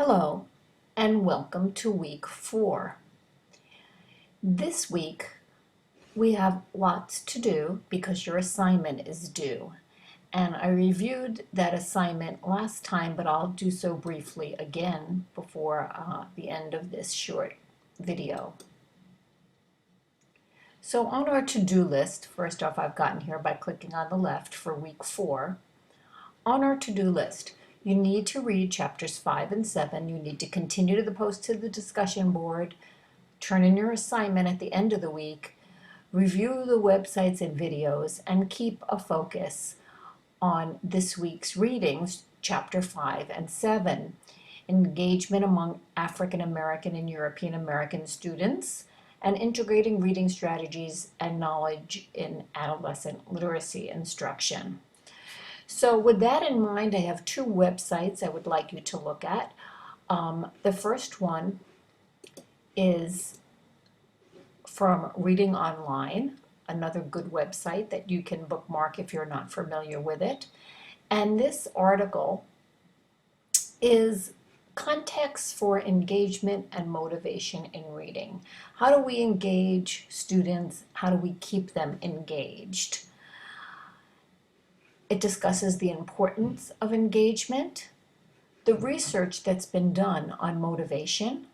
Hello, and welcome to week 4. This week, we have lots to do because your assignment is due. And I reviewed that assignment last time, but I'll do so briefly again before the end of this short video. So on our to-do list, first off, I've gotten here by clicking on the left for week 4. On our to-do list, you need to read chapters 5 and 7. You need to continue to the post to the discussion board, turn in your assignment at the end of the week, review the websites and videos, and keep a focus on this week's readings, chapter 5 and 7. Engagement among African American and European American students, and integrating reading strategies and knowledge in adolescent literacy instruction. So with that in mind, I have 2 websites I would like you to look at. The first one is from Reading Online, another good website that you can bookmark if you're not familiar with it. And this article is Context for Engagement and Motivation in Reading. How do we engage students? How do we keep them engaged? It discusses the importance of engagement, the research that's been done on motivation,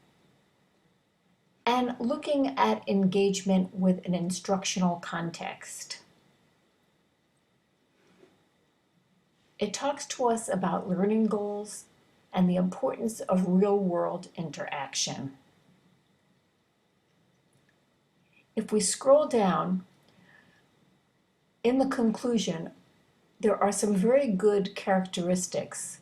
and looking at engagement with an instructional context. It talks to us about learning goals and the importance of real-world interaction. If we scroll down, in the conclusion, there are some very good characteristics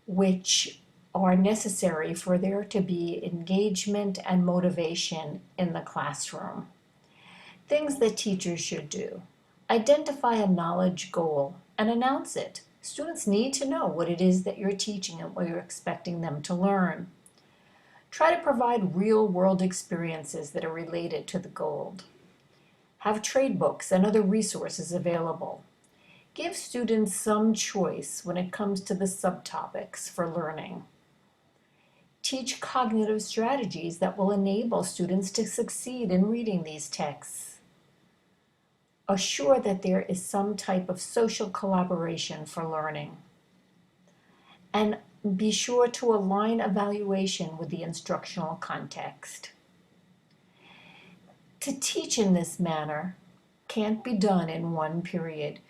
which are necessary for there to be engagement and motivation in the classroom. Things that teachers should do. Identify a knowledge goal and announce it. Students need to know what it is that you're teaching and what you're expecting them to learn. Try to provide real-world experiences that are related to the goal. Have trade books and other resources available. Give students some choice when it comes to the subtopics for learning. Teach cognitive strategies that will enable students to succeed in reading these texts. Assure that there is some type of social collaboration for learning. And be sure to align evaluation with the instructional context. To teach in this manner can't be done in one period.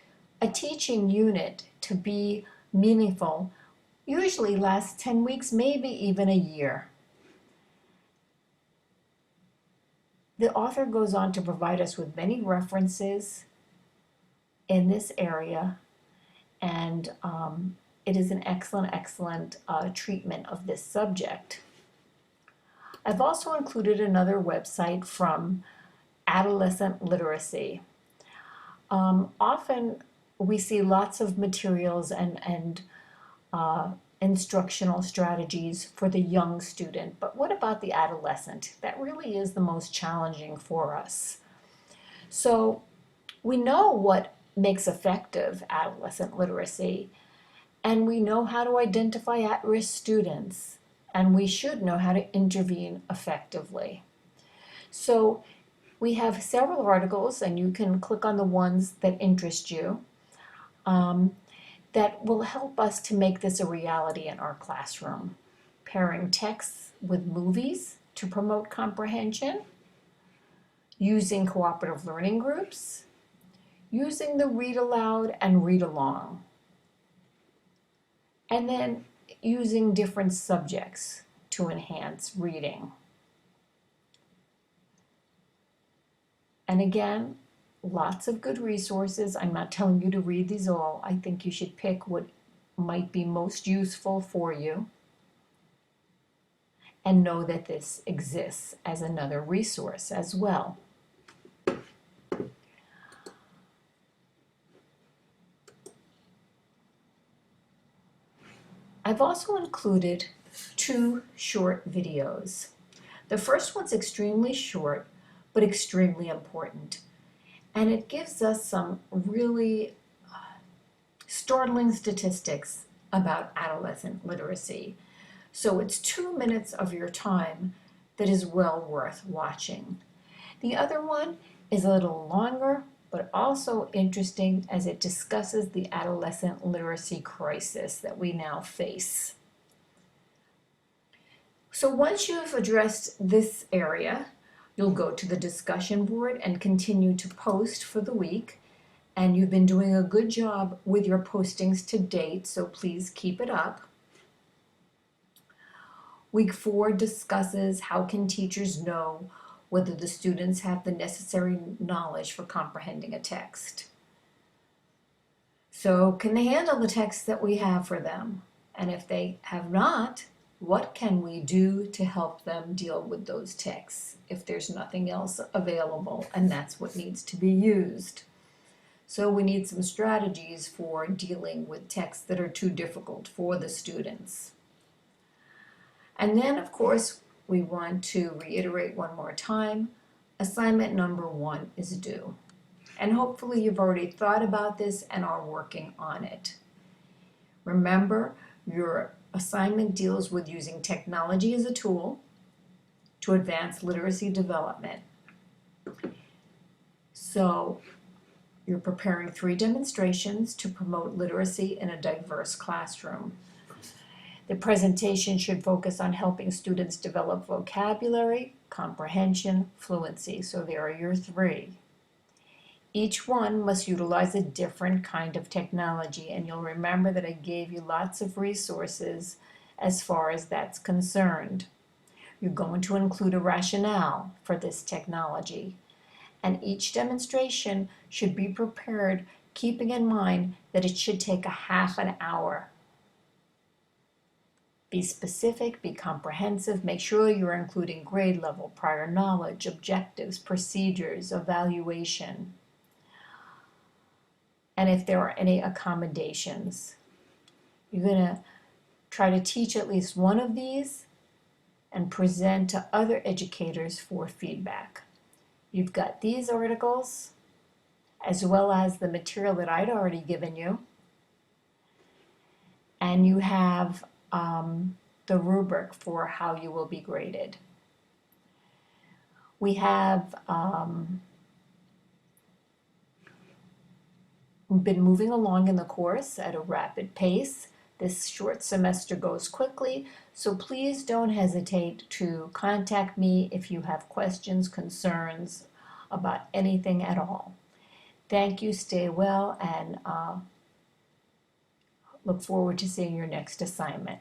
A teaching unit, to be meaningful, usually lasts 10 weeks, maybe even a year. The author goes on to provide us with many references in this area, and it is an excellent treatment of this subject. I've also included another website from Adolescent Literacy. Often we see lots of materials and instructional strategies for the young student, but what about the adolescent? That really is the most challenging for us. So we know what makes effective adolescent literacy, and we know how to identify at-risk students, and we should know how to intervene effectively. So we have several articles, and you can click on the ones that interest you, that will help us to make this a reality in our classroom. Pairing texts with movies to promote comprehension, using cooperative learning groups, using the read aloud and read along, and then using different subjects to enhance reading. And again, lots of good resources. I'm not telling you to read these all. I think you should pick what might be most useful for you and know that this exists as another resource as well. I've also included 2 short videos. The first one's extremely short, but extremely important. And it gives us some really startling statistics about adolescent literacy. So it's 2 minutes of your time that is well worth watching. The other one is a little longer, but also interesting as it discusses the adolescent literacy crisis that we now face. So once you've addressed this area, you'll go to the discussion board and continue to post for the week. And you've been doing a good job with your postings to date, so please keep it up. Week 4 discusses how can teachers know whether the students have the necessary knowledge for comprehending a text. So can they handle the text that we have for them? And if they have not, what can we do to help them deal with those texts if there's nothing else available and that's what needs to be used? So we need some strategies for dealing with texts that are too difficult for the students. And then, of course, we want to reiterate one more time, assignment number 1 is due. And hopefully you've already thought about this and are working on it. Remember, your assignment deals with using technology as a tool to advance literacy development. So you're preparing 3 demonstrations to promote literacy in a diverse classroom. The presentation should focus on helping students develop vocabulary, comprehension, fluency. So there are your 3. Each one must utilize a different kind of technology, and you'll remember that I gave you lots of resources as far as that's concerned. You're going to include a rationale for this technology, and each demonstration should be prepared keeping in mind that it should take a half an hour. Be specific, be comprehensive, make sure you're including grade level, prior knowledge, objectives, procedures, evaluation, and if there are any accommodations. You're going to try to teach at least one of these and present to other educators for feedback. You've got these articles as well as the material that I'd already given you, and you have the rubric for how you will be graded. We have been moving along in the course at a rapid pace. This short semester goes quickly, so please don't hesitate to contact me if you have questions, concerns about anything at all. Thank you, stay well, and look forward to seeing your next assignment.